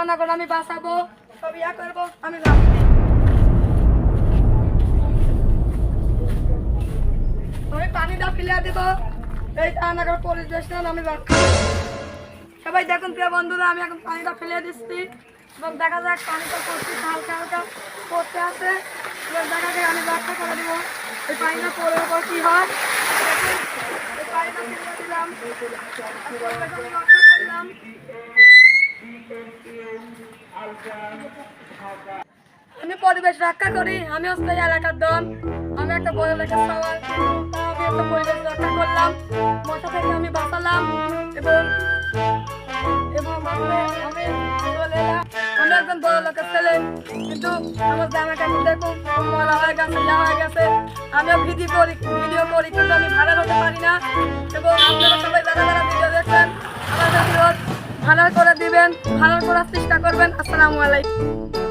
জনগণ আমি বাঁচাবো, সব ইয়া করবো, আমি ভাবছি আমি পানিটা ফেলে দিব, এই টানাগর পরিবেশ আমি রক্ষা করবো। সবাই দেখুন প্রিয় বন্ধুরা, আমি এখন পানিটা ফেলে দিচ্ছি এবং দেখা যাক পানিটা পড়ছে হালকা হালকা পড়তে আছে, এবার দেখা যাক আমি রক্ষা করে দিব। এই পানিটা পড়ে পর কি হয়, এই পানিটা ফেলে দিলাম, আমি রক্ষা করলাম। আমি পরিবেশ রক্ষা করি, আমি হচ্ছে এই এলাকার দল, আমি একটা বড় লেখার সওয়াল, আমি একটা পরিবেশ রক্ষা করলাম, মশা থেকে আমি বাঁচালাম এবং এবং আমি চলে এলাম। আমি একজন বড় লোকের ছেলে, কিন্তু আমার জামা কাপড় দেখুন ময়লা হয়ে গেছে, ইয়া হয়ে গেছে। আমিও ভিডিও করি কিন্তু আমি ভাইরাল হতে পারি না, এবং আপনারা সবাই যারা যারা ভিডিও দেখছেন আমাদের ভিডিও ভাইরাল করে দিবেন, ভাইরাল করার চেষ্টা করবেন। আসসালামু আলাইকুম।